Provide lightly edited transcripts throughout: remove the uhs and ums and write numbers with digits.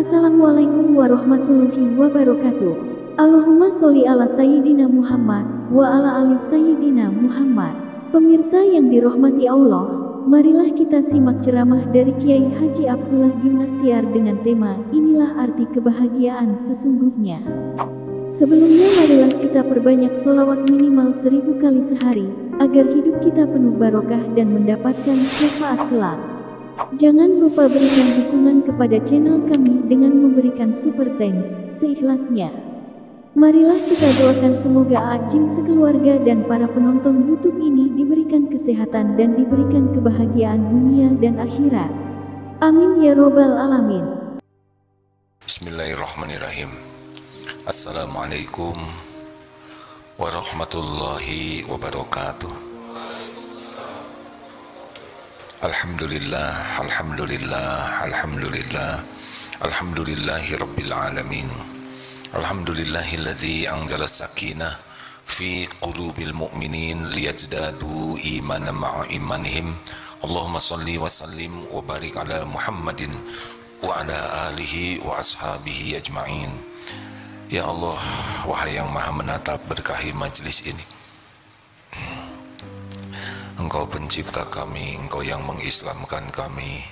Assalamualaikum warahmatullahi wabarakatuh. Allahumma sholli ala Sayyidina Muhammad wa ala ali Sayyidina Muhammad. Pemirsa yang dirahmati Allah, marilah kita simak ceramah dari Kiai Haji Abdullah Gimnastiar dengan tema Inilah Arti Kebahagiaan Sesungguhnya. Sebelumnya marilah kita perbanyak sholawat minimal 1000 kali sehari, agar hidup kita penuh barokah dan mendapatkan syafaat kelak. Jangan lupa berikan dukungan kepada channel kami dengan memberikan super thanks seikhlasnya. Marilah kita doakan semoga Acim sekeluarga dan para penonton YouTube ini diberikan kesehatan dan diberikan kebahagiaan dunia dan akhirat. Amin ya robbal alamin. Bismillahirrahmanirrahim. Assalamualaikum warahmatullahi wabarakatuh. Alhamdulillah, alhamdulillah, alhamdulillah, alhamdulillahi rabbil alamin. Alhamdulillahilladzi anzala sakinah fi qulubil mu'minin liyazdadu imanan ma'a imanihim. Allahumma salli wa sallim wa barik ala Muhammadin wa ala alihi wa ashabihi ajma'in. Ya Allah, wahai yang maha menatap, berkahi majlis ini. Engkau pencipta kami, Engkau yang mengislamkan kami,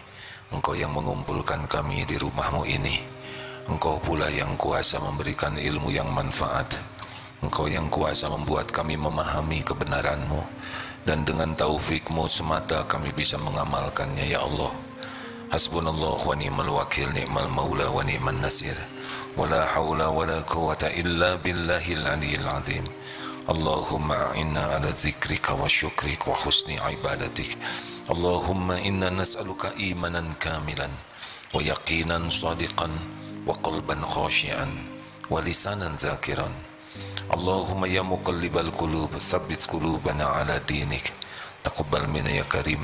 Engkau yang mengumpulkan kami di rumahmu ini. Engkau pula yang kuasa memberikan ilmu yang manfaat. Engkau yang kuasa membuat kami memahami kebenaranmu, dan dengan taufikmu semata kami bisa mengamalkannya, ya Allah. Hasbunallah wa ni'mal wakil, ni'mal maula wa ni'man nasir. Wala hawla wala quwwata illa billahil aliyil azim. Allahumma inna ala zikrika wa syukrika wa husni ibadatik. Allahumma inna nas'aluka imanan kamilan wa yaqinan sadiqan wa qalban khashian wa lisanan zakiran. Allahumma ya muqallibal qulub tsabbit qulubana ala dinik. Taqabbal minna ya karim,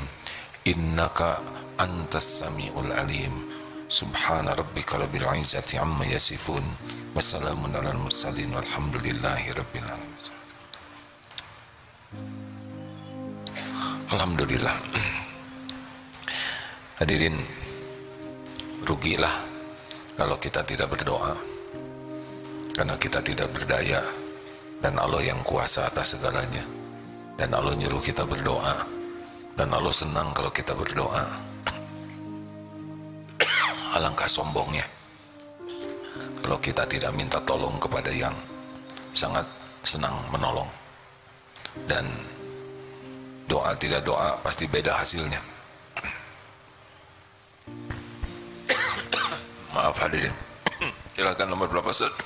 innaka antas samiul alim. Subhana rabbika rabbil izzati amma yasifun, wassalamun alal mursalin, walhamdulillahi rabbil alamin. Alhamdulillah. Hadirin, rugilah kalau kita tidak berdoa, karena kita tidak berdaya, dan Allah yang kuasa atas segalanya, dan Allah nyuruh kita berdoa, dan Allah senang kalau kita berdoa. Alangkah sombongnya kalau kita tidak minta tolong kepada yang sangat senang menolong. Dan doa tidak doa pasti beda hasilnya. Maaf hadirin. Silakan nomor berapa, Ustaz?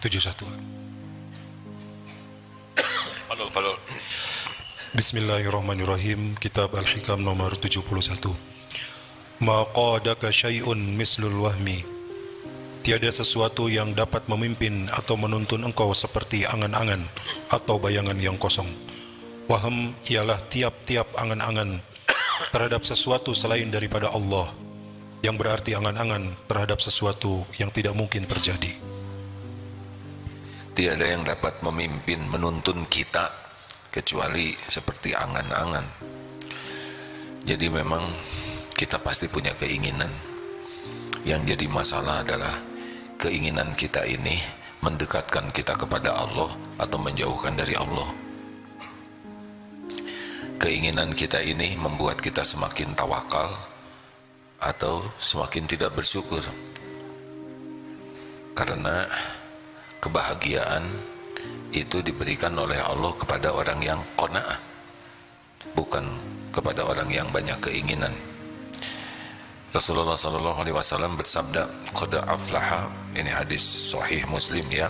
71. Fadol. Bismillahirrahmanirrahim. Kitab Al-Hikam nomor 71. Ma qadaka syai'un mislul wahmi. Tiada sesuatu yang dapat memimpin atau menuntun engkau seperti angan-angan atau bayangan yang kosong. Waham ialah tiap-tiap angan-angan terhadap sesuatu selain daripada Allah, yang berarti angan-angan terhadap sesuatu yang tidak mungkin terjadi. Tiada yang dapat memimpin, menuntun kita kecuali seperti angan-angan. Jadi memang kita pasti punya keinginan. Yang jadi masalah adalah keinginan kita ini mendekatkan kita kepada Allah atau menjauhkan dari Allah. Keinginan kita ini membuat kita semakin tawakal atau semakin tidak bersyukur. Karena kebahagiaan itu diberikan oleh Allah kepada orang yang qanaah, bukan kepada orang yang banyak keinginan. Rasulullah SAW bersabda, qad aflaha, ini hadis sahih Muslim ya,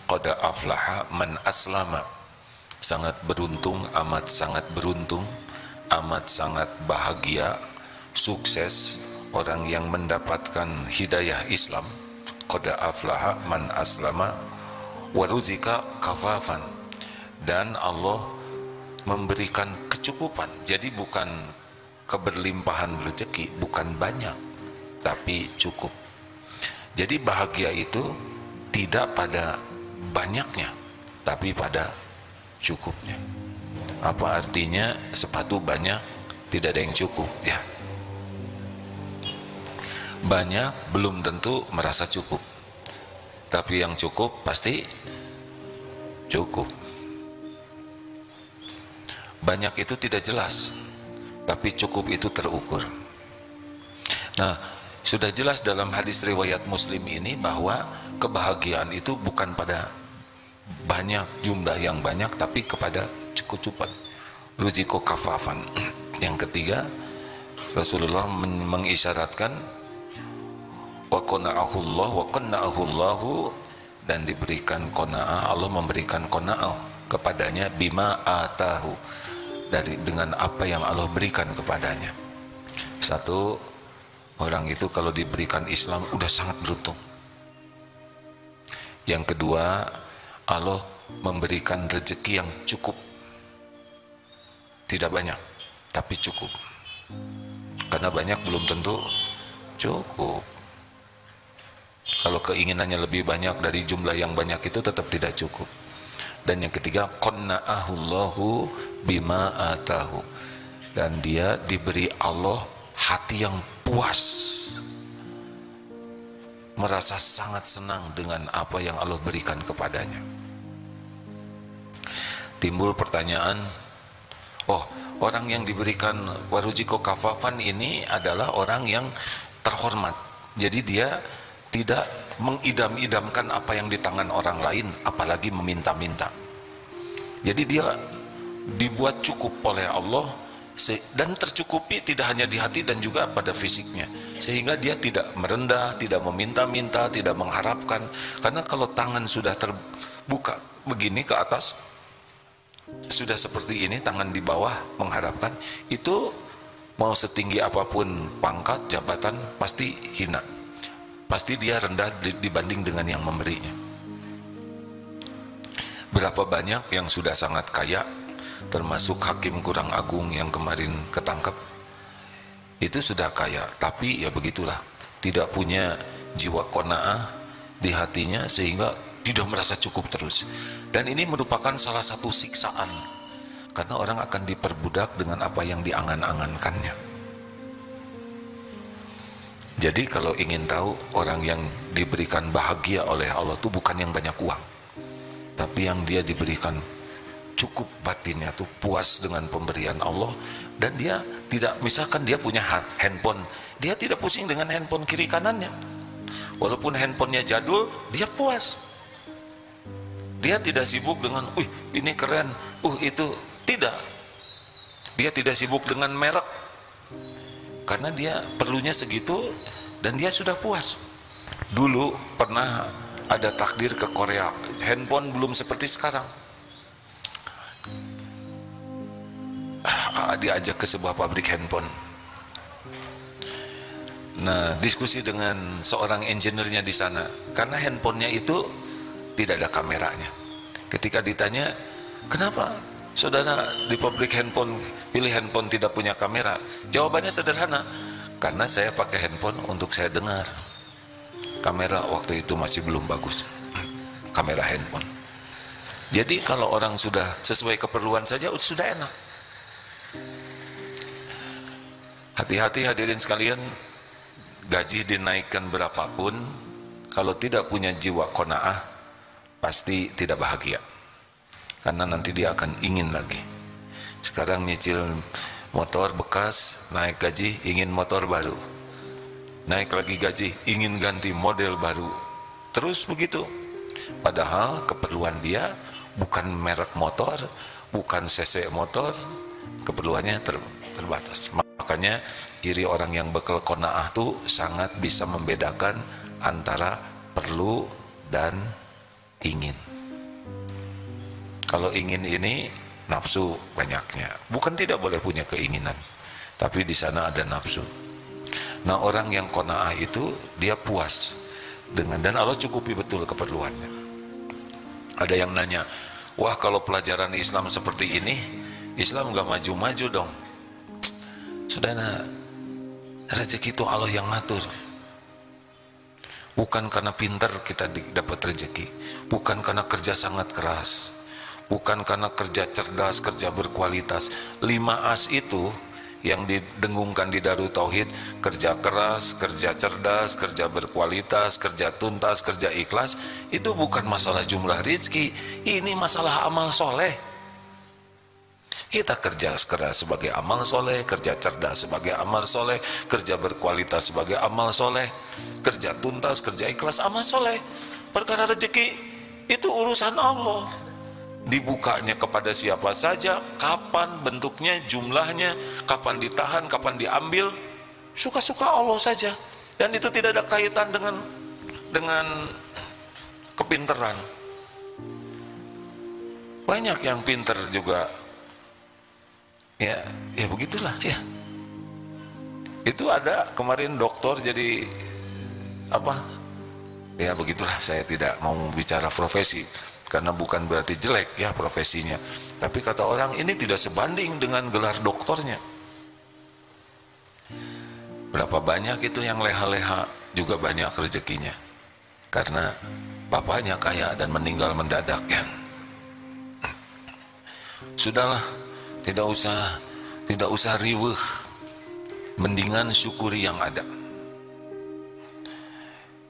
qad aflaha man aslama. Sangat beruntung, amat sangat beruntung, amat sangat bahagia, sukses orang yang mendapatkan hidayah Islam. Qad aflaha man aslama wa ruzika kafafan, dan Allah memberikan kecukupan. Jadi bukan keberlimpahan rezeki, bukan banyak, tapi cukup. Jadi bahagia itu tidak pada banyaknya, tapi pada cukupnya. Apa artinya sepatu banyak tidak ada yang cukup, ya? Banyak belum tentu merasa cukup, tapi yang cukup pasti cukup. Banyak itu tidak jelas, tapi cukup itu terukur. Nah, sudah jelas dalam hadis riwayat Muslim ini bahwa kebahagiaan itu bukan pada banyak, jumlah yang banyak, tapi kepada cukup-cukupan. Ruziko kafafan. Yang ketiga, Rasulullah mengisyaratkan wa qanna'ahullahu, dan diberikan qanaah, Allah memberikan qanaah kepadanya bima atahu, dengan apa yang Allah berikan kepadanya. Satu, orang itu kalau diberikan Islam udah sangat beruntung. Yang kedua, Allah memberikan rezeki yang cukup, tidak banyak tapi cukup, karena banyak belum tentu cukup. Kalau keinginannya lebih banyak dari jumlah yang banyak itu tetap tidak cukup. Dan yang ketiga, qanna'ahullahu bima atahu, dan dia diberi Allah hati yang puas, merasa sangat senang dengan apa yang Allah berikan kepadanya. Timbul pertanyaan, oh, orang yang diberikan warujiko kafafan ini adalah orang yang terhormat, jadi dia tidak mengidam-idamkan apa yang di tangan orang lain, apalagi meminta-minta. Jadi dia dibuat cukup oleh Allah, dan tercukupi tidak hanya di hati dan juga pada fisiknya, sehingga dia tidak merendah, tidak meminta-minta, tidak mengharapkan. Karena kalau tangan sudah terbuka begini ke atas, sudah seperti ini, tangan di bawah mengharapkan, itu mau setinggi apapun pangkat, jabatan, pasti hina, pasti dia rendah dibanding dengan yang memberinya. Berapa banyak yang sudah sangat kaya, termasuk Hakim Kurang Agung yang kemarin ketangkep, itu sudah kaya, tapi ya begitulah, tidak punya jiwa qanaah di hatinya, sehingga tidak merasa cukup terus. Dan ini merupakan salah satu siksaan, karena orang akan diperbudak dengan apa yang diangan-angankannya. Jadi kalau ingin tahu orang yang diberikan bahagia oleh Allah itu bukan yang banyak uang, tapi yang dia diberikan cukup batinnya tuh, puas dengan pemberian Allah. Dan dia tidak, misalkan dia punya handphone, dia tidak pusing dengan handphone kiri kanannya, walaupun handphonenya jadul, dia puas. Dia tidak sibuk dengan ini keren, itu tidak. Dia tidak sibuk dengan merek, karena dia perlunya segitu dan dia sudah puas. Dulu pernah ada takdir ke Korea, handphone belum seperti sekarang. Diajak ke sebuah pabrik handphone. Nah, diskusi dengan seorang engineer-nya di sana, karena handphonenya itu tidak ada kameranya. Ketika ditanya, kenapa saudara di pabrik handphone pilih handphone tidak punya kamera? Jawabannya sederhana, karena saya pakai handphone untuk saya dengar. Kamera waktu itu masih belum bagus, kamera handphone. Jadi kalau orang sudah sesuai keperluan saja sudah enak. Hati-hati hadirin sekalian, gaji dinaikkan berapapun, kalau tidak punya jiwa qanaah, pasti tidak bahagia. Karena nanti dia akan ingin lagi. Sekarang nyicil motor bekas, naik gaji, ingin motor baru. Naik lagi gaji, ingin ganti model baru. Terus begitu. Padahal keperluan dia bukan merek motor, bukan cc motor, keperluannya terbatas. Makanya ciri orang yang bekal qanaah tuh sangat bisa membedakan antara perlu dan ingin. Kalau ingin ini nafsu banyaknya, bukan tidak boleh punya keinginan, tapi di sana ada nafsu. Nah, orang yang qanaah itu dia puas dengan, dan Allah cukupi betul keperluannya. Ada yang nanya, wah kalau pelajaran Islam seperti ini, Islam gak maju-maju dong. Saudara, rezeki itu Allah yang ngatur. Bukan karena pintar kita dapat rezeki, bukan karena kerja sangat keras, bukan karena kerja cerdas, kerja berkualitas. 5 As itu yang didengungkan di Darut Tauhid, kerja keras, kerja cerdas, kerja berkualitas, kerja tuntas, kerja ikhlas, itu bukan masalah jumlah rizki, ini masalah amal soleh. Kita kerja keras sebagai amal soleh, kerja cerdas sebagai amal soleh, kerja berkualitas sebagai amal soleh, kerja tuntas, kerja ikhlas, amal soleh. Perkara rezeki itu urusan Allah, dibukanya kepada siapa saja, kapan bentuknya, jumlahnya, kapan ditahan, kapan diambil, suka-suka Allah saja. Dan itu tidak ada kaitan dengan kepinteran. Banyak yang pinter juga, ya begitulah ya. Itu ada kemarin doktor jadi apa? Ya begitulah, saya tidak mau bicara profesi karena bukan berarti jelek ya profesinya, tapi kata orang ini tidak sebanding dengan gelar doktornya. Berapa banyak itu yang leha-leha juga banyak rezekinya karena bapaknya kaya dan meninggal mendadak ya. Sudahlah, tidak usah riweuh, mendingan syukuri yang ada.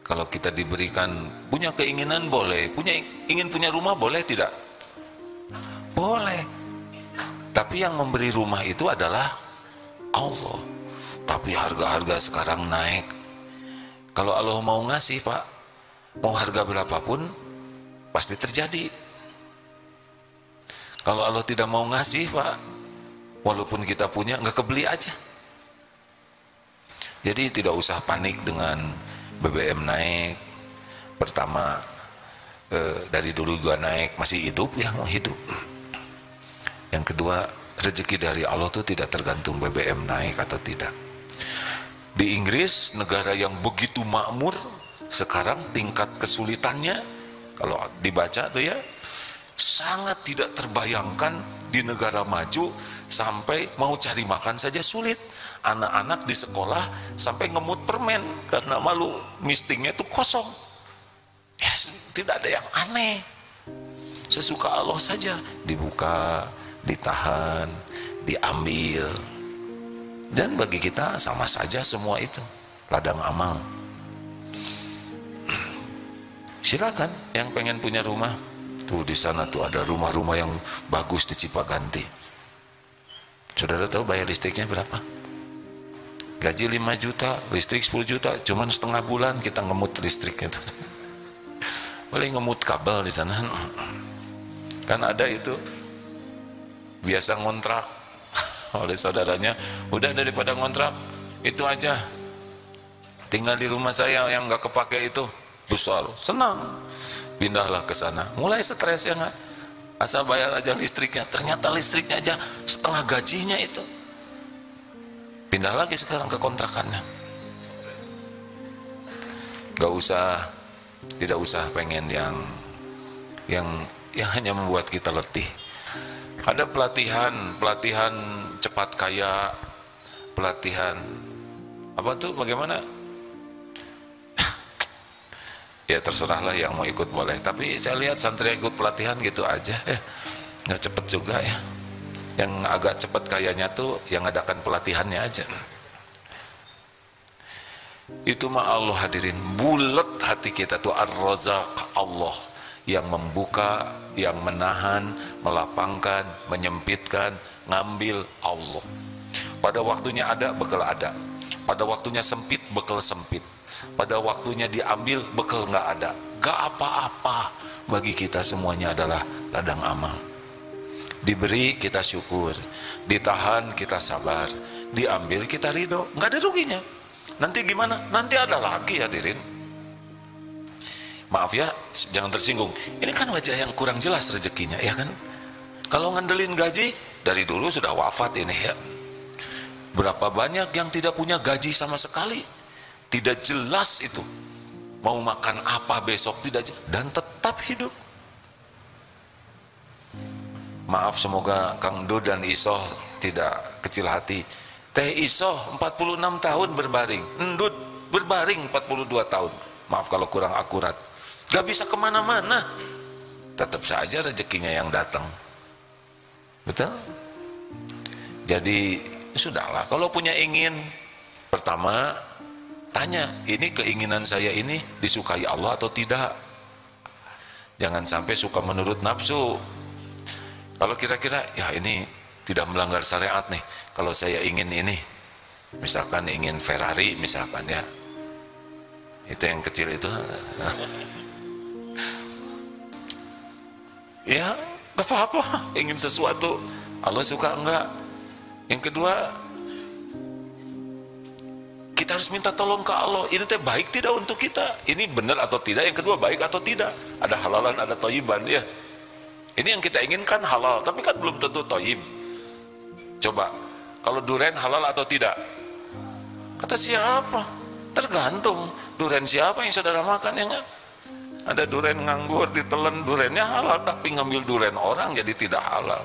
Kalau kita diberikan, punya keinginan boleh, ingin punya rumah boleh tidak? Boleh. Tapi yang memberi rumah itu adalah Allah. Tapi harga-harga sekarang naik. Kalau Allah mau ngasih Pak, mau harga berapapun, pasti terjadi. Kalau Allah tidak mau ngasih Pak, walaupun kita punya, nggak kebeli aja. Jadi tidak usah panik dengan BBM naik. Pertama, dari dulu gua naik, masih hidup ya, mau hidup. Yang kedua, rezeki dari Allah itu tidak tergantung BBM naik atau tidak. Di Inggris, negara yang begitu makmur, sekarang tingkat kesulitannya, kalau dibaca tuh ya, sangat tidak terbayangkan di negara maju sampai mau cari makan saja sulit. Anak-anak di sekolah sampai ngemut permen karena malu mistingnya itu kosong. Ya, tidak ada yang aneh. Sesuka Allah saja, dibuka, ditahan, diambil. Dan bagi kita sama saja semua itu, ladang amal. Silakan yang pengen punya rumah, tuh di sana tuh ada rumah-rumah yang bagus di Cipaganti. Saudara tahu bayar listriknya berapa? Gaji 5 juta, listrik 10 juta, cuman setengah bulan kita ngemut listrik itu. Boleh ngemut kabel di sana. Kan ada itu biasa ngontrak oleh saudaranya, udah daripada ngontrak itu aja, tinggal di rumah saya yang nggak kepake itu besar, senang, pindahlah ke sana. Mulai stres ya nggak, asal bayar aja listriknya, ternyata listriknya aja setengah gajinya itu. Pindah lagi sekarang ke kontrakannya. Tidak usah pengen yang hanya membuat kita letih. Ada pelatihan cepat kaya, pelatihan apa tuh, bagaimana? Ya terserahlah yang mau ikut boleh. Tapi saya lihat santri ikut pelatihan gitu aja, nggak cepet juga ya. Yang agak cepat kayaknya tuh yang adakan pelatihannya aja. Itu mah Allah hadirin, bulat hati kita tuh Ar-Razzaq, Allah yang membuka, yang menahan, melapangkan, menyempitkan, ngambil, Allah. Pada waktunya ada, bekal ada. Pada waktunya sempit, bekal sempit. Pada waktunya diambil, bekal nggak ada. Gak apa-apa, bagi kita semuanya adalah ladang amal. Diberi kita syukur, ditahan kita sabar, diambil kita ridho, nggak ada ruginya. Nanti gimana? Nanti ada lagi hadirin. Maaf ya, jangan tersinggung. Ini kan wajah yang kurang jelas rezekinya, ya kan? Kalau ngandelin gaji, dari dulu sudah wafat ini ya. Berapa banyak yang tidak punya gaji sama sekali, tidak jelas itu mau makan apa besok, tidak jelas, dan tetap hidup. Maaf, semoga Kang Do dan Isoh tidak kecil hati. Teh Isoh 46 tahun berbaring, Ndut berbaring 42 tahun. Maaf kalau kurang akurat, gak bisa kemana-mana, tetap saja rezekinya yang datang. Betul? Jadi Sudahlah, kalau punya ingin, pertama tanya, ini keinginan saya ini disukai Allah atau tidak. Jangan sampai suka menurut nafsu. Kalau kira-kira ya ini tidak melanggar syariat nih, kalau saya ingin ini, misalkan ingin Ferrari misalkan ya, itu yang kecil itu ya gak apa-apa, ingin sesuatu Allah suka enggak. Yang kedua, kita harus minta tolong ke Allah, ini teh baik tidak untuk kita, ini benar atau tidak. Yang kedua, baik atau tidak, ada halalan ada thayyiban ya. Ini yang kita inginkan halal, tapi kan belum tentu thayyib. Coba, kalau durian halal atau tidak? Kata siapa? Tergantung durian siapa yang saudara makan ya enggak? Ada durian nganggur ditelan, duriannya halal, tapi ngambil durian orang jadi tidak halal.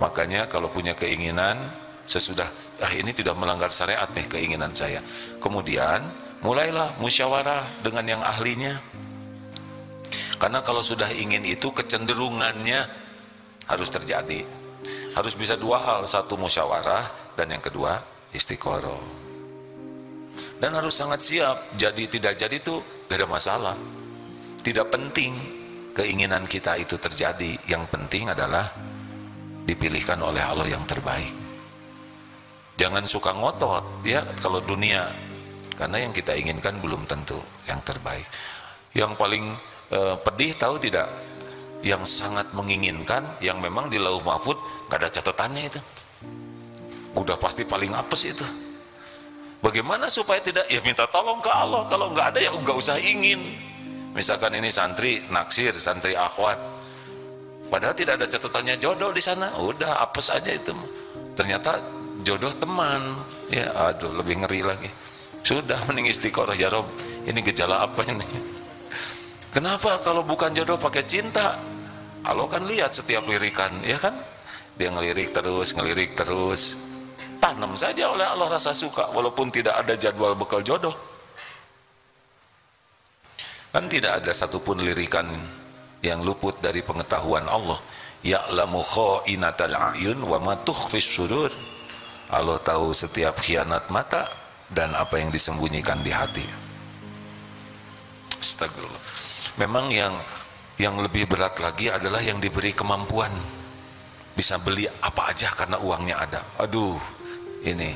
Makanya kalau punya keinginan, sesudah ini tidak melanggar syariat nih keinginan saya, kemudian mulailah musyawarah dengan yang ahlinya. Karena kalau sudah ingin itu kecenderungannya harus terjadi, harus bisa dua hal, satu musyawarah dan yang kedua istiqoroh. Dan harus sangat siap, jadi tidak jadi itu gak ada masalah, tidak penting keinginan kita itu terjadi, yang penting adalah dipilihkan oleh Allah yang terbaik. Jangan suka ngotot ya kalau dunia, karena yang kita inginkan belum tentu yang terbaik. Yang paling pedih tahu tidak, yang sangat menginginkan, yang memang di lauh mahfud gak ada catatannya, itu udah pasti paling apes itu. Bagaimana supaya tidak? Ya minta tolong ke Allah. Kalau nggak ada ya nggak usah ingin. Misalkan ini santri naksir, santri akhwat, padahal tidak ada catatannya jodoh di sana, udah apes aja itu. Ternyata jodoh teman, ya aduh lebih ngeri lagi. Sudah mending istiqoroh, ya Rob, ini gejala apa ini? Kenapa kalau bukan jodoh pakai cinta? Allah kan lihat setiap lirikan, ya kan? Dia ngelirik terus. Tanam saja oleh Allah rasa suka, walaupun tidak ada jadwal bekal jodoh. Kan tidak ada satupun lirikan yang luput dari pengetahuan Allah. Ya'lamu kha'inatal a'yun wa ma tukhfis sudur. Allah tahu setiap khianat mata dan apa yang disembunyikan di hati. Astagfirullah. Memang yang lebih berat lagi adalah yang diberi kemampuan bisa beli apa aja karena uangnya ada. Aduh, ini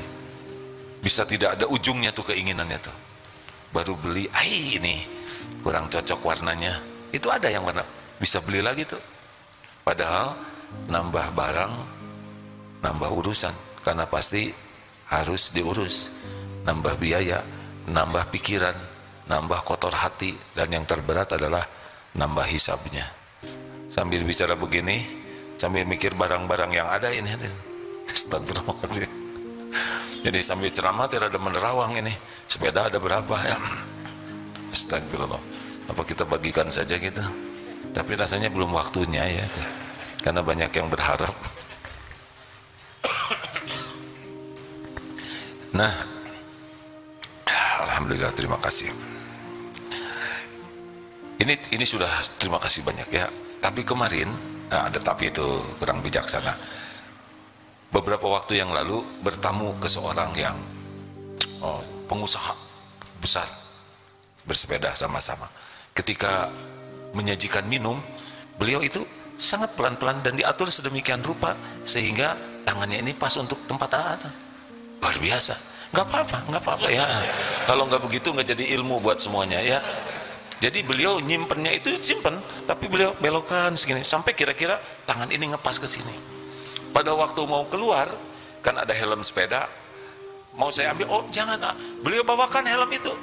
bisa tidak ada ujungnya tuh keinginannya tuh. Baru beli, ini kurang cocok warnanya, itu ada yang warna, bisa beli lagi tuh. Padahal nambah barang, nambah urusan, karena pasti harus diurus, nambah biaya, nambah pikiran, nambah kotor hati, dan yang terberat adalah nambah hisabnya. Sambil bicara begini, sambil mikir barang-barang yang ada ini, astagfirullah. Jadi sambil ceramah tidak ada menerawang ini, sepeda ada berapa ya? Astagfirullah. Apa kita bagikan saja gitu? Tapi rasanya belum waktunya ya, karena banyak yang berharap. Nah, alhamdulillah, terima kasih. Ini sudah terima kasih banyak ya. Tapi kemarin ada tapi itu kurang bijaksana. Beberapa waktu yang lalu bertamu ke seorang yang pengusaha besar, bersepeda sama-sama. Ketika menyajikan minum, beliau itu sangat pelan-pelan dan diatur sedemikian rupa sehingga tangannya ini pas untuk tempat atas. Luar biasa. Nggak apa-apa ya. Kalau nggak begitu nggak jadi ilmu buat semuanya ya. Jadi beliau nyimpennya itu simpen, tapi beliau belokkan segini sampai kira-kira tangan ini ngepas ke sini. Pada waktu mau keluar, kan ada helm sepeda, mau saya ambil, oh jangan, beliau bawakan helm itu.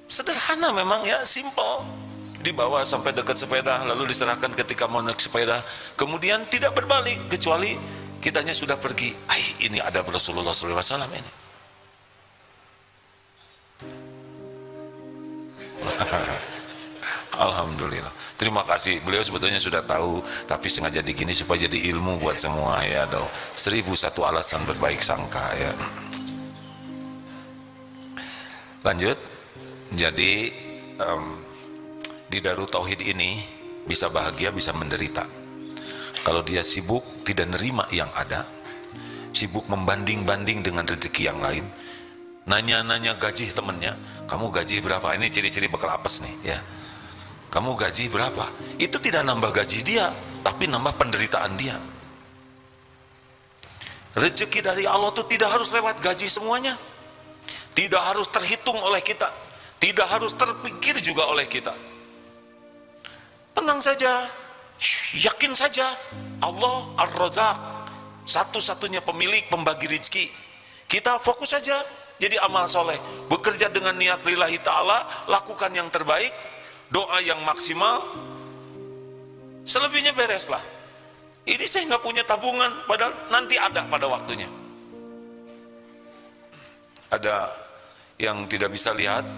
Sederhana memang ya, simple. Dibawa sampai dekat sepeda, lalu diserahkan ketika mau naik sepeda. Kemudian tidak berbalik, kecuali kitanya sudah pergi. Ini ada Rasulullah SAW ini. Alhamdulillah, terima kasih. Beliau sebetulnya sudah tahu, tapi sengaja digini supaya jadi ilmu buat semua ya. 1001 alasan berbaik sangka ya. Lanjut. Jadi di Darut Tauhid ini bisa bahagia, bisa menderita. Kalau dia sibuk tidak nerima yang ada, sibuk membanding-banding dengan rezeki yang lain, nanya-nanya gaji temennya, kamu gaji berapa? Ini ciri-ciri bekal apes nih ya. Kamu gaji berapa? Itu tidak nambah gaji dia, tapi nambah penderitaan dia. Rezeki dari Allah itu tidak harus lewat gaji semuanya, tidak harus terhitung oleh kita, tidak harus terpikir juga oleh kita. Tenang saja, yakin saja, Allah Ar-Razzaq, satu-satunya pemilik pembagi rezeki. Kita fokus saja jadi amal soleh, bekerja dengan niat lillahi ta'ala, lakukan yang terbaik, doa yang maksimal, selebihnya bereslah. Ini saya nggak punya tabungan, padahal nanti ada pada waktunya. Ada yang tidak bisa lihat,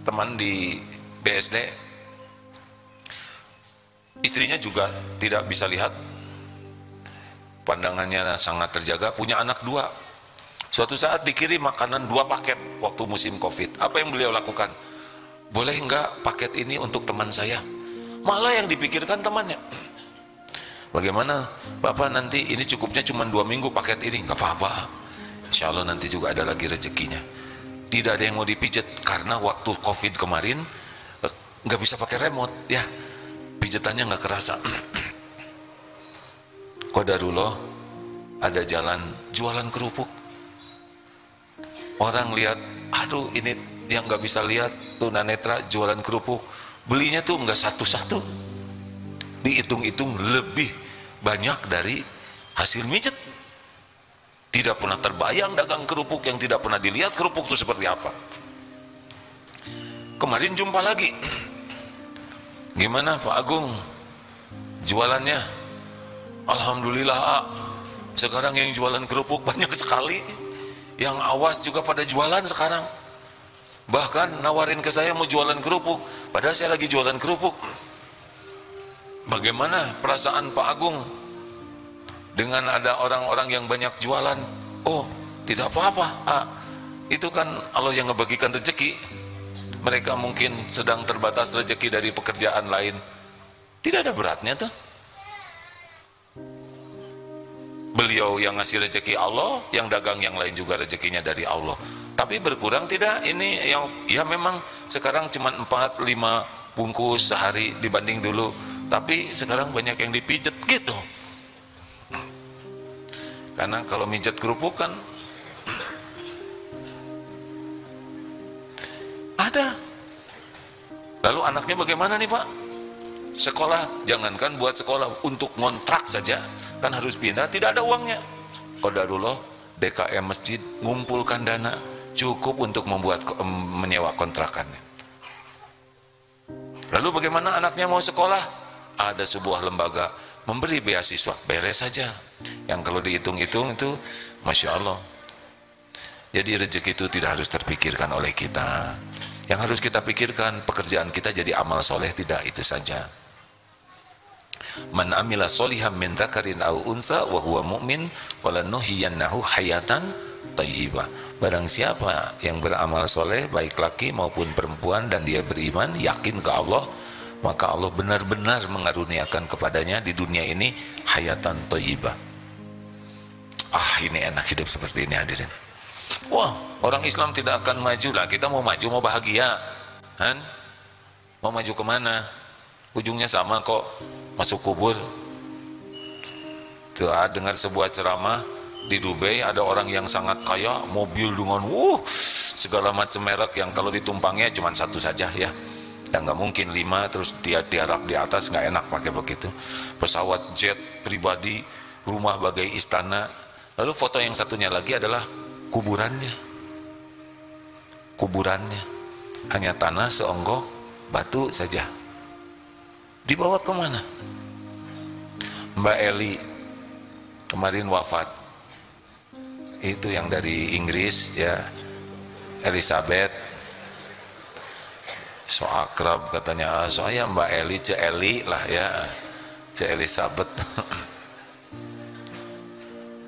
teman di BSD, istrinya juga tidak bisa lihat, pandangannya sangat terjaga, punya anak 2. Suatu saat dikirim makanan 2 paket waktu musim COVID. Apa yang beliau lakukan? Boleh enggak paket ini untuk teman saya? Malah yang dipikirkan temannya. Bagaimana Bapak, nanti ini cukupnya cuma 2 minggu paket ini? Enggak apa-apa, insya Allah nanti juga ada lagi rezekinya. Tidak ada yang mau dipijat, karena waktu COVID kemarin nggak bisa pakai remote ya, pijatannya nggak kerasa. Qadarullah, ada jalan jualan kerupuk. Orang lihat, aduh ini yang nggak bisa lihat tunanetra jualan kerupuk, belinya tuh nggak satu-satu, dihitung-hitung lebih banyak dari hasil mijet. Tidak pernah terbayang dagang kerupuk yang tidak pernah dilihat kerupuk itu seperti apa. Kemarin jumpa lagi, gimana Pak Agung jualannya? Alhamdulillah, sekarang yang jualan kerupuk banyak sekali, yang awas juga pada jualan sekarang. Bahkan nawarin ke saya mau jualan kerupuk, padahal saya lagi jualan kerupuk. Bagaimana perasaan Pak Agung dengan ada orang-orang yang banyak jualan? Oh, tidak apa-apa, itu kan Allah yang ngebagikan rezeki. Mereka mungkin sedang terbatas rezeki dari pekerjaan lain, tidak ada beratnya tuh. Beliau yang ngasih rezeki Allah, yang dagang yang lain juga rezekinya dari Allah. Tapi berkurang tidak, ini yang ya memang sekarang cuma 4-5 bungkus sehari dibanding dulu, tapi sekarang banyak yang dipijet gitu. Karena kalau mijet kerupuk kan ada. Lalu anaknya bagaimana nih Pak? Sekolah, jangankan buat sekolah, untuk ngontrak saja kan harus pindah, tidak ada uangnya. Qadarullah, DKM masjid ngumpulkan dana cukup untuk menyewa kontrakannya. Lalu bagaimana anaknya mau sekolah? Ada sebuah lembaga memberi beasiswa, beres saja. Yang kalau dihitung-hitung itu Masya Allah. Jadi rezeki itu tidak harus terpikirkan oleh kita. Yang harus kita pikirkan, pekerjaan kita jadi amal soleh, tidak itu saja. Man amila solihan min dzakarin aw unsa wa huwa mu'min falanuhyiyannahu hayatan thayyibah. Barang siapa yang beramal soleh, baik laki maupun perempuan, dan dia beriman, yakin ke Allah, maka Allah benar-benar mengaruniakan kepadanya di dunia ini hayatan thayyibah. Ini enak hidup seperti ini hadirin. Wah, orang Islam tidak akan maju lah. Kita mau maju, mau bahagia kan? Mau maju kemana? Ujungnya sama kok, masuk kubur. Tuh, dengar sebuah ceramah di Dubai, ada orang yang sangat kaya, mobil dengan segala macam merek yang kalau ditumpangnya cuma satu saja ya. Ya nggak mungkin 5 terus dia tiarap di atas, nggak enak pakai begitu. Pesawat jet pribadi, rumah bagai istana. Lalu foto yang satunya lagi adalah kuburannya. Kuburannya hanya tanah seonggok batu saja. Dibawa kemana? Mbak Eli kemarin wafat. Itu yang dari Inggris ya, Elizabeth. So akrab katanya, soalnya Mbak Eli, Ce Eli lah ya, Ce Elizabeth.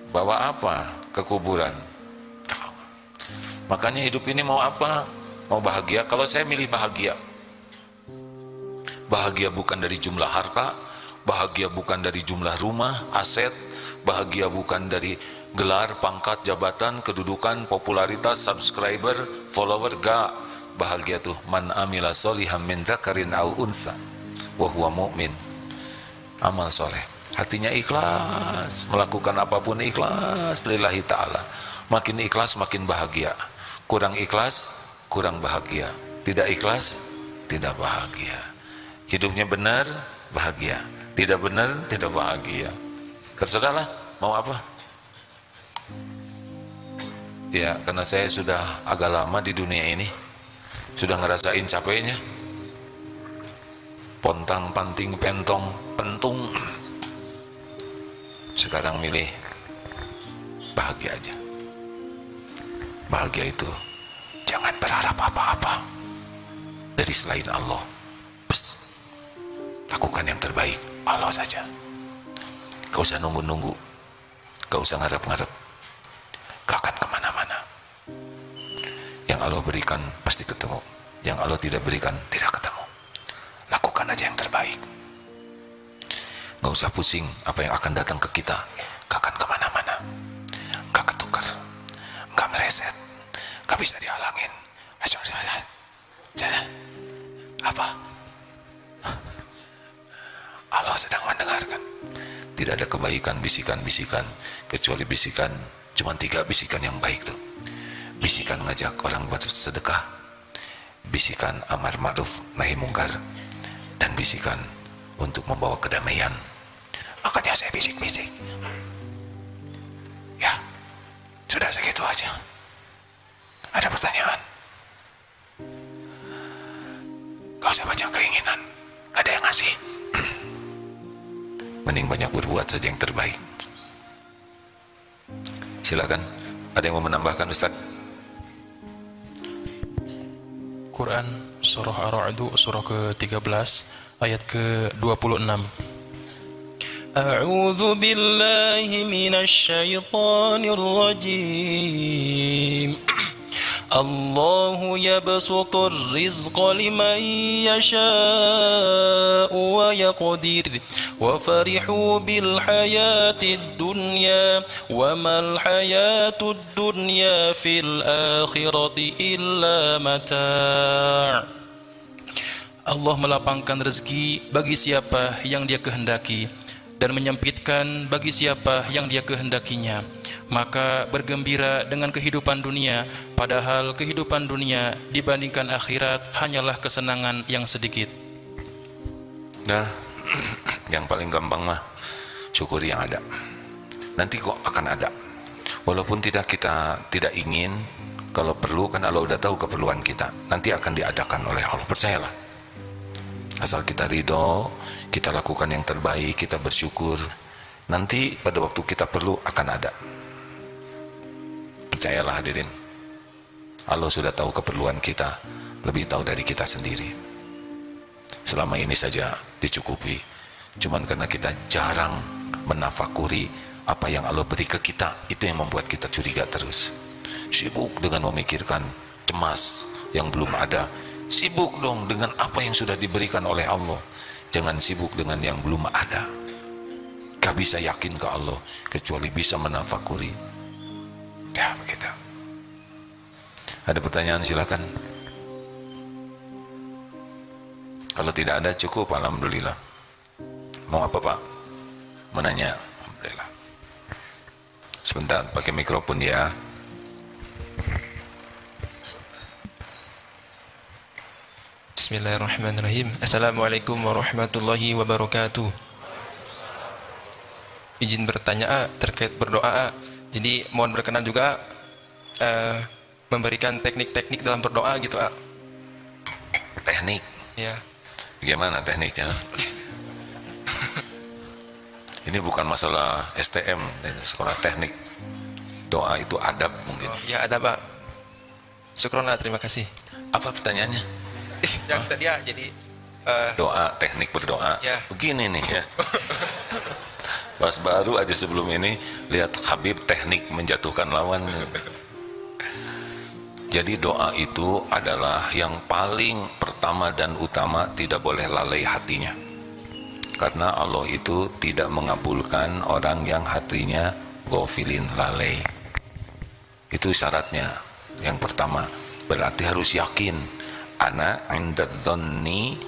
Bawa apa ke kuburan? Makanya hidup ini mau apa? Mau bahagia? Kalau saya milih bahagia. Bahagia bukan dari jumlah harta, bahagia bukan dari jumlah rumah, aset, bahagia bukan dari gelar, pangkat, jabatan, kedudukan, popularitas, subscriber, follower, gak. Bahagia tuh man amila solihan min dzakarin au unsa wa huwa mu'min. Amal soleh, hatinya ikhlas, melakukan apapun ikhlas lillahi ta'ala. Makin ikhlas makin bahagia, kurang ikhlas kurang bahagia, tidak ikhlas tidak bahagia. Hidupnya benar bahagia, tidak benar tidak bahagia. Terserahlah mau apa. Ya, karena saya sudah agak lama di dunia ini, sudah ngerasain capeknya, pontang panting pentong pentung. Sekarang milih bahagia aja. Bahagia itu jangan berharap apa-apa dari selain Allah. Lakukan yang terbaik, Allah saja. Gak usah nunggu-nunggu, gak usah ngarep-ngarep, gak akan kemana-mana. Yang Allah berikan pasti ketemu, yang Allah tidak berikan tidak ketemu. Lakukan aja yang terbaik. Gak usah pusing apa yang akan datang ke kita, gak akan kemana-mana, gak ketukar, gak meleset, gak bisa dihalangin. Apa? Allah sedang mendengarkan. Tidak ada kebaikan bisikan-bisikan, kecuali bisikan, cuma 3 bisikan yang baik tuh. Bisikan ngajak orang bersedekah, bisikan amar ma'ruf nahi mungkar, dan bisikan untuk membawa kedamaian. Makanya saya bisik-bisik. Ya, sudah segitu aja. Ada pertanyaan? Gak usah baca keinginan, gak ada yang ngasih. Mending banyak berbuat saja yang terbaik. Silakan, ada yang mau menambahkan Ustaz? Quran surah Ar-Ra'd surah ke-13 ayat ke-26. A'udzu billahi minasy syaithanir rajim. Allahu yabsutur rizqa liman yasha'u wa yaqdir wa farihu bil hayatid dunya wa mal hayatud dunya fil akhirati illa mata'. Allah melapangkan rezeki bagi siapa yang Dia kehendaki dan menyempitkan bagi siapa yang Dia kehendakinya. Maka bergembira dengan kehidupan dunia, padahal kehidupan dunia dibandingkan akhirat hanyalah kesenangan yang sedikit. Nah, yang paling gampang mah syukuri yang ada. Nanti kok akan ada. Walaupun kita tidak ingin, kalau perlu kan Allah udah tahu keperluan kita. Nanti akan diadakan oleh Allah, percayalah. Asal kita ridho, kita lakukan yang terbaik, kita bersyukur, nanti pada waktu kita perlu akan ada. Percayalah hadirin, Allah sudah tahu keperluan kita, lebih tahu dari kita sendiri. Selama ini saja dicukupi, cuman karena kita jarang menafakuri apa yang Allah beri ke kita, itu yang membuat kita curiga terus. Sibuk dengan memikirkan, cemas yang belum ada. Sibuk dong dengan apa yang sudah diberikan oleh Allah. Jangan sibuk dengan yang belum ada. Gak bisa yakin ke Allah kecuali bisa menafakuri. Ya begitu. Ada pertanyaan silakan. Kalau tidak ada cukup, alhamdulillah. Mau apa Pak? Menanya, alhamdulillah. Sebentar, pakai mikrofon ya. Bismillahirrahmanirrahim. Assalamualaikum warahmatullahi wabarakatuh. Izin bertanya terkait berdoa. Jadi mohon berkenan juga memberikan teknik-teknik dalam berdoa gitu. Teknik? Ya. Bagaimana tekniknya? Ini bukan masalah STM, sekolah teknik. Doa itu adab mungkin. Oh, ya adab Pak. Syukronlah, terima kasih. Apa pertanyaannya? Yang tadi ya, jadi doa, teknik berdoa. Ya. Begini nih ya. Pas baru aja sebelum ini lihat Habib teknik menjatuhkan lawan. Jadi doa itu adalah yang paling pertama dan utama, tidak boleh lalai hatinya. Karena Allah itu tidak mengabulkan orang yang hatinya ghafilin, lalai. Itu syaratnya. Yang pertama, berarti harus yakin. Ana indadzanni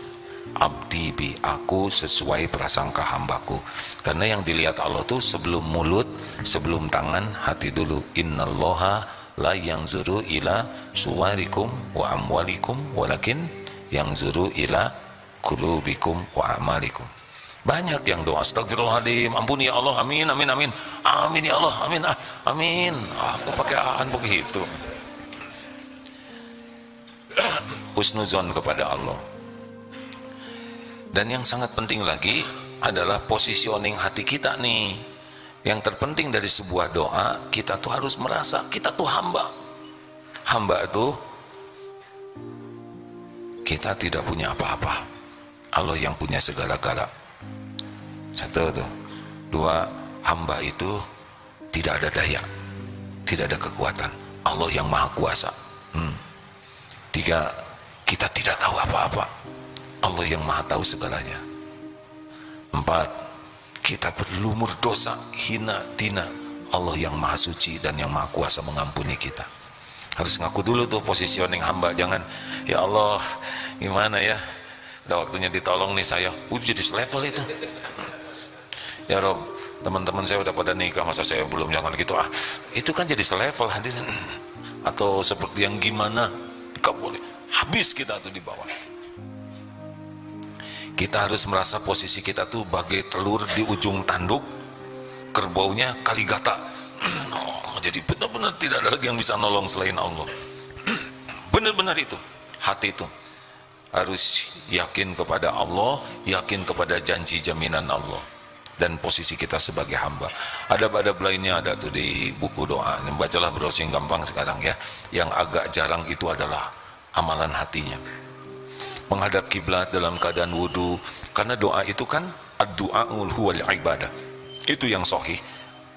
abdi bi, aku sesuai prasangka hambaku. Karena yang dilihat Allah tuh sebelum mulut, sebelum tangan, hati dulu. Innallaha la yanzuru ila suwarikum wa amwalikum walakin yanzuru ila qulubikum wa amalikum. Banyak yang doa astagfirullahaladzim, ampuni ya Allah, amin amin amin, amin ya Allah, amin amin. Aku pakai aan begitu. Husnuzon kepada Allah. Dan yang sangat penting lagi adalah positioning hati kita nih. Yang terpenting dari sebuah doa, kita tuh harus merasa kita tuh hamba. Hamba itu kita tidak punya apa-apa. Allah yang punya segala-gala. Satu tuh. Dua, hamba itu tidak ada daya, tidak ada kekuatan. Allah yang maha kuasa. Tiga, kita tidak tahu apa-apa. Allah yang maha tahu segalanya. Empat, kita berlumur dosa, hina, dina. Allah yang maha suci dan yang maha kuasa mengampuni kita. Harus ngaku dulu tuh positioning hamba. Jangan, ya Allah gimana ya, udah waktunya ditolong nih saya. Jadi selevel itu. Ya Rob, teman-teman saya udah pada nikah, masa saya belum? Jangan gitu. Itu kan jadi selevel hadirin. Atau seperti yang gimana, gak boleh. Habis kita tuh di bawah. Kita harus merasa posisi kita tuh bagai telur di ujung tanduk, kerbaunya kaligata. Jadi benar-benar tidak ada lagi yang bisa nolong selain Allah. Benar-benar itu, hati itu harus yakin kepada Allah, yakin kepada janji jaminan Allah. Dan posisi kita sebagai hamba. Adab-adab lainnya ada tuh di buku doa. Bacalah browsing gampang sekarang ya. Yang agak jarang itu adalah amalan hatinya. Menghadap kiblat dalam keadaan wudu. Karena doa itu kan ad-du'aul huwal ibadah. Itu yang sahih.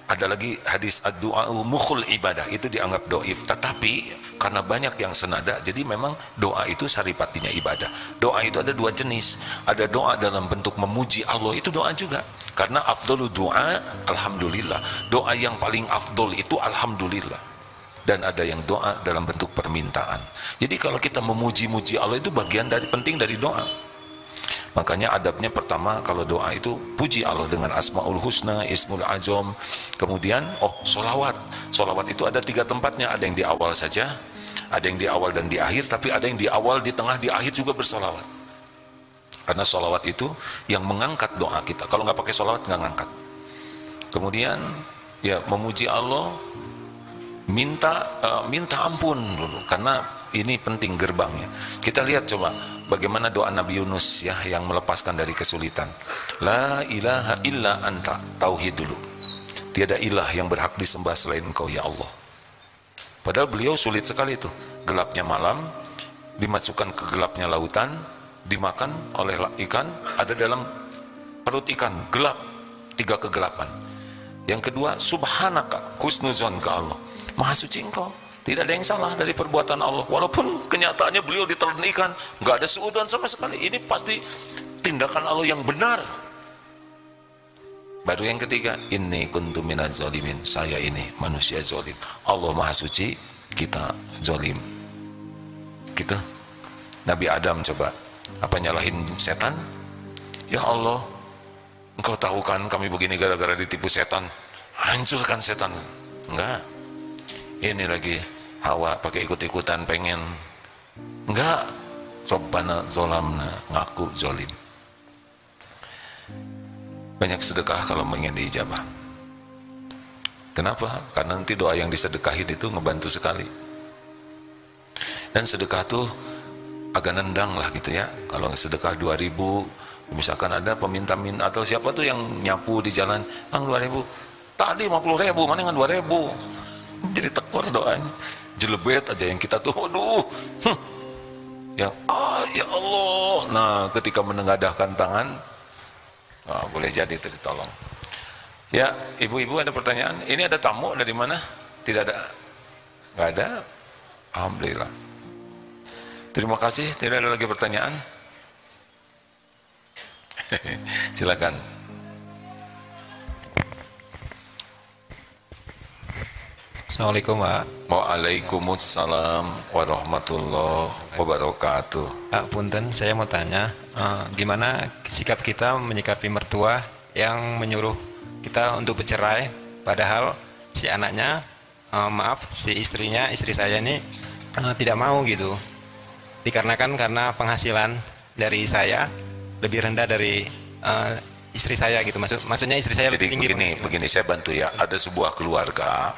Ada lagi hadis ad-du'a'u mukhul ibadah, itu dianggap doif. Tetapi karena banyak yang senada, jadi memang doa itu saripatinya ibadah. Doa itu ada dua jenis. Ada doa dalam bentuk memuji Allah, itu doa juga. Karena afdhalu doa alhamdulillah. Doa yang paling afdol itu alhamdulillah. Dan ada yang doa dalam bentuk permintaan. Jadi kalau kita memuji-muji Allah itu bagian dari penting dari doa. Makanya adabnya pertama kalau doa itu puji Allah dengan asmaul husna, ismul azam. Kemudian solawat. Solawat itu ada 3 tempatnya. Ada yang di awal saja, ada yang di awal dan di akhir, tapi ada yang di awal, di tengah, di akhir juga bersolawat. Karena solawat itu yang mengangkat doa kita. Kalau nggak pakai solawat nggak ngangkat. Kemudian ya memuji Allah, minta ampun dulu, karena ini penting gerbangnya. Kita lihat coba bagaimana doa Nabi Yunus ya, yang melepaskan dari kesulitan. La ilaha illa anta, tauhid dulu. Tiada ilah yang berhak disembah selain Engkau ya Allah. Padahal beliau sulit sekali itu. Gelapnya malam, dimasukkan ke gelapnya lautan, dimakan oleh ikan, ada dalam perut ikan, gelap, 3 kegelapan. Yang kedua, subhanaka, husnuzon ke Allah. Maha suci Engkau. Tidak ada yang salah dari perbuatan Allah. Walaupun kenyataannya beliau ditelan ikan, nggak ada suudzon sama sekali. Ini pasti tindakan Allah yang benar. Baru yang ketiga, inni kuntu minaz zalimin. Saya ini manusia zalim. Allah Maha Suci, kita zalim. Gitu. Nabi Adam coba, apa nyalahin setan? Ya Allah, Engkau tahu kan kami begini gara-gara ditipu setan. Hancurkan setan. Enggak. Ini lagi Hawa pakai ikut-ikutan pengen. Enggak. Rabbana zolamna, ngaku zolim. Banyak sedekah kalau ingin diijabah. Kenapa? Karena nanti doa yang disedekahin itu ngebantu sekali. Dan sedekah tuh agak nendang lah gitu ya. Kalau sedekah 2.000, misalkan ada peminta-minta atau siapa tuh yang nyapu di jalan, "Bang 2.000, tadi 50.000, mana yang 2.000?" Jadi tekor doanya. Jelebet aja yang kita tuh, waduh. Ya Allah. Nah, ketika menengadahkan tangan, boleh jadi itu ditolong. Ya, ibu-ibu ada pertanyaan? Ini ada tamu dari mana? Tidak ada? Nggak ada? Alhamdulillah. Terima kasih. Tidak ada lagi pertanyaan? Silakan. Assalamualaikum Pak. Waalaikumsalam warahmatullahi wabarakatuh. Pak Punten, saya mau tanya, gimana sikap kita menyikapi mertua yang menyuruh kita untuk bercerai, padahal si anaknya, si istrinya, istri saya ini tidak mau gitu. Dikarenakan karena penghasilan dari saya lebih rendah dari istri saya gitu. Maksudnya istri saya lebih tinggi. Begini saya bantu ya. Ada sebuah keluarga,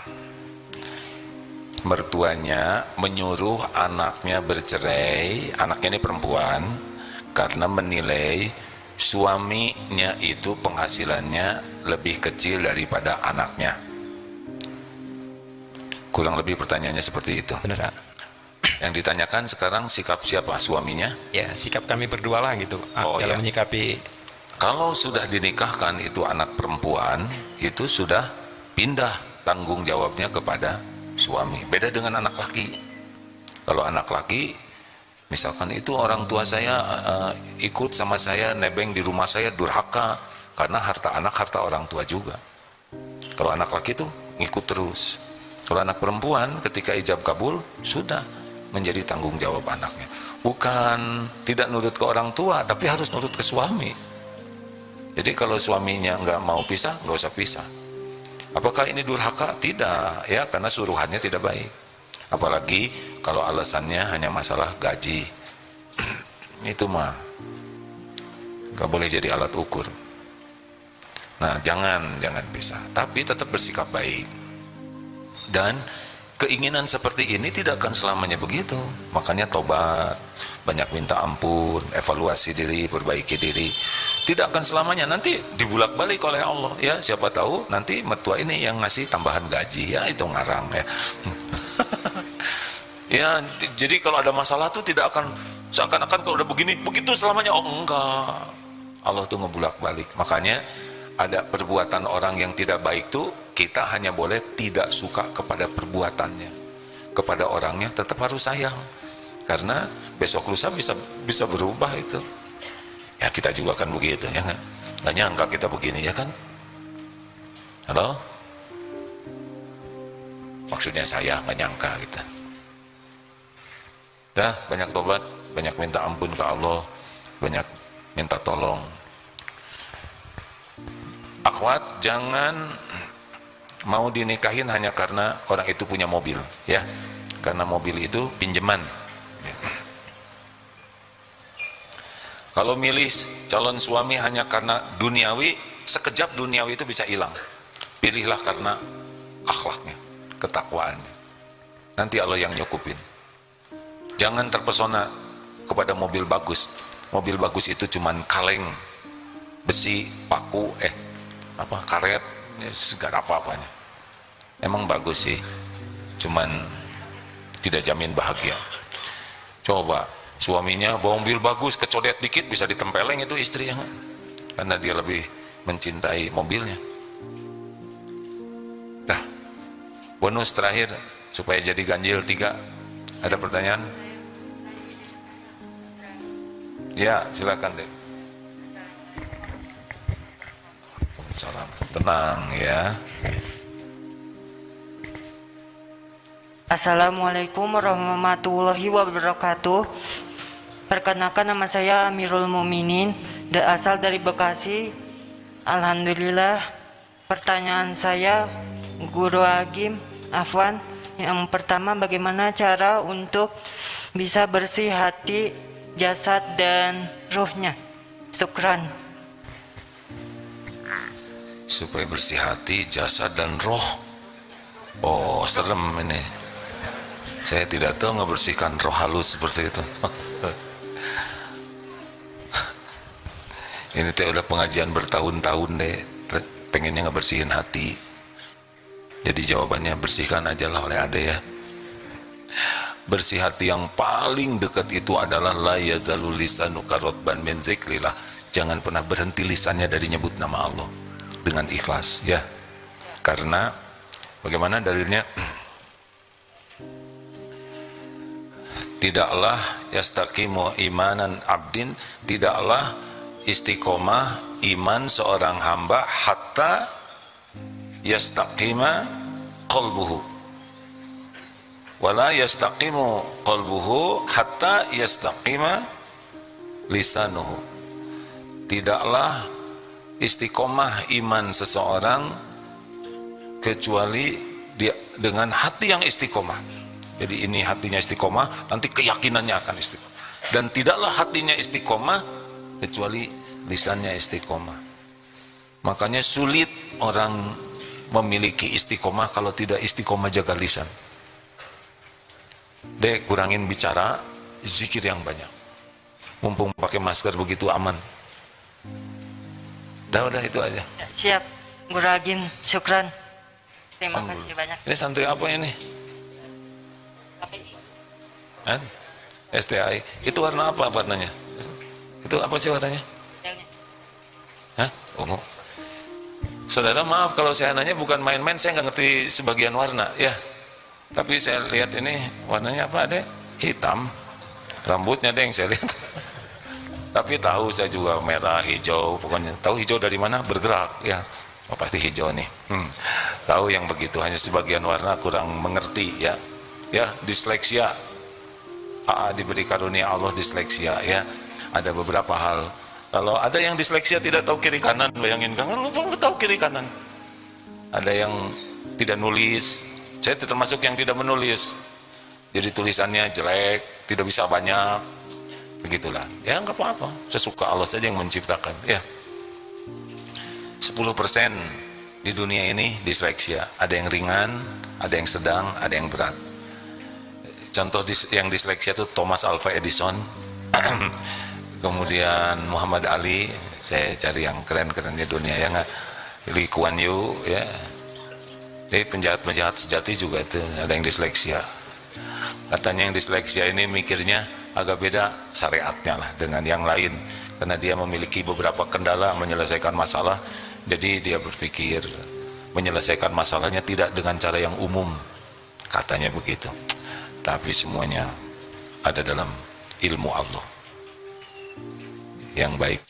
mertuanya menyuruh anaknya bercerai, anaknya ini perempuan, karena menilai suaminya itu penghasilannya lebih kecil daripada anaknya. Kurang lebih pertanyaannya seperti itu. Benar, Pak. Yang ditanyakan sekarang sikap siapa, suaminya? Ya, sikap kami berdua lah gitu, dalam menyikapi. Kalau sudah dinikahkan itu anak perempuan, itu sudah pindah tanggung jawabnya kepada suami. Beda dengan anak laki. Kalau anak laki, misalkan itu orang tua saya ikut sama saya nebeng di rumah saya, durhaka, karena harta anak harta orang tua juga. Kalau anak laki itu ngikut terus. Kalau anak perempuan ketika ijab kabul sudah menjadi tanggung jawab anaknya. Bukan tidak nurut ke orang tua, tapi harus nurut ke suami. Jadi kalau suaminya nggak mau pisah, nggak usah pisah. Apakah ini durhaka? Tidak, ya, karena suruhannya tidak baik. Apalagi kalau alasannya hanya masalah gaji. Itu mah nggak boleh jadi alat ukur. Nah, jangan pisah, tapi tetap bersikap baik. Dan keinginan seperti ini tidak akan selamanya begitu. Makanya tobat, banyak minta ampun, evaluasi diri, perbaiki diri. Tidak akan selamanya, nanti dibulak-balik oleh Allah, ya. Siapa tahu nanti mertua ini yang ngasih tambahan gaji, ya, itu ngarang, ya. Ya, jadi kalau ada masalah tuh tidak akan seakan-akan kalau udah begini begitu selamanya. Oh, enggak. Allah tuh ngebulak-balik. Makanya ada perbuatan orang yang tidak baik tuh kita hanya boleh tidak suka kepada perbuatannya, kepada orangnya tetap harus sayang, karena besok lusa bisa berubah itu. Ya, kita juga kan begitu, ya kan? Nggak nyangka kita begini, ya kan? Halo? Maksudnya saya nggak nyangka kita. Dah, banyak tobat, banyak minta ampun ke Allah, banyak minta tolong. Akhwat, jangan mau dinikahin hanya karena orang itu punya mobil, ya. Karena mobil itu pinjaman. Kalau milih calon suami hanya karena duniawi, sekejap duniawi itu bisa hilang. Pilihlah karena akhlaknya, ketakwaannya. Nanti Allah yang nyukupin. Jangan terpesona kepada mobil bagus. Mobil bagus itu cuman kaleng, besi, paku, karet, gak ada apa-apanya. Emang bagus sih, cuman tidak jamin bahagia. Coba suaminya bawa mobil bagus, kecodet dikit bisa ditempeleng itu istri, ya, karena dia lebih mencintai mobilnya. Dah, bonus terakhir supaya jadi ganjil 3. Ada pertanyaan? Ya, silakan deh. Salam, tenang ya. Assalamualaikum warahmatullahi wabarakatuh. Perkenalkan, nama saya Amirul Mukminin, asal dari Bekasi. Alhamdulillah. Pertanyaan saya, Guru Agim, Afwan, yang pertama, bagaimana cara untuk bisa bersih hati, jasad dan ruhnya? Syukran. Supaya bersih hati, jasad dan roh. Oh, serem ini. Saya tidak tahu ngebersihkan roh halus seperti itu. Ini teh udah pengajian bertahun-tahun deh, pengennya ngebersihin hati. Jadi jawabannya bersihkan aja lah oleh ade, ya. Bersih hati yang paling dekat itu adalah la yazalul lisanuka ratban min zikrillah. Jangan pernah berhenti lisannya dari nyebut nama Allah dengan ikhlas, ya. Karena bagaimana dalilnya? Tidaklah yastaqimu imanan abdin, tidaklah istiqomah iman seorang hamba hatta yastaqima qalbuhu, wala yastaqimu qalbuhu hatta yastaqima lisanuhu. Tidaklah istiqomah iman seseorang kecuali dia dengan hati yang istiqomah. Jadi ini hatinya istiqomah, nanti keyakinannya akan istiqomah. Dan tidaklah hatinya istiqomah kecuali lisannya istiqomah. Makanya sulit orang memiliki istiqomah kalau tidak istiqomah jaga lisan. Dek, kurangin bicara, zikir yang banyak. Mumpung pakai masker begitu aman. Udah itu aja. Ya, siap, Guru Agim, syukran. Terima kasih banyak. Ini santri apa ini? Hah? STI. Itu warna apa warnanya? Itu apa sih warnanya? Hah? Ungu. Saudara, maaf kalau saya nanya, bukan main-main, saya nggak ngerti sebagian warna ya. Tapi saya lihat ini warnanya apa, Dek? Hitam. Rambutnya Deng saya lihat. Tapi tahu saya juga merah, hijau, pokoknya tahu hijau dari mana, bergerak ya. Oh, pasti hijau nih. Tahu yang begitu, hanya sebagian warna kurang mengerti ya. Ya, disleksia. Diberi karunia Allah disleksia ya. Ada beberapa hal. Kalau ada yang disleksia tidak tahu kiri kanan, bayangin kan lupa tahu kiri kanan. Ada yang tidak nulis. Saya termasuk yang tidak menulis. Jadi tulisannya jelek, tidak bisa banyak. Begitulah. Ya nggak apa-apa. Sesuka Allah saja yang menciptakan. Ya. 10% di dunia ini disleksia. Ada yang ringan, ada yang sedang, ada yang berat. Contoh yang disleksia itu Thomas Alva Edison, kemudian Muhammad Ali, saya cari yang keren-keren di dunia, ya nggak, Lee Kuan Yew, ya. Jadi penjahat-penjahat sejati juga itu ada yang disleksia. Katanya yang disleksia ini mikirnya agak beda syariatnya lah dengan yang lain, karena dia memiliki beberapa kendala menyelesaikan masalah. Jadi dia berpikir menyelesaikan masalahnya tidak dengan cara yang umum, katanya begitu. Tapi semuanya ada dalam ilmu Allah yang baik.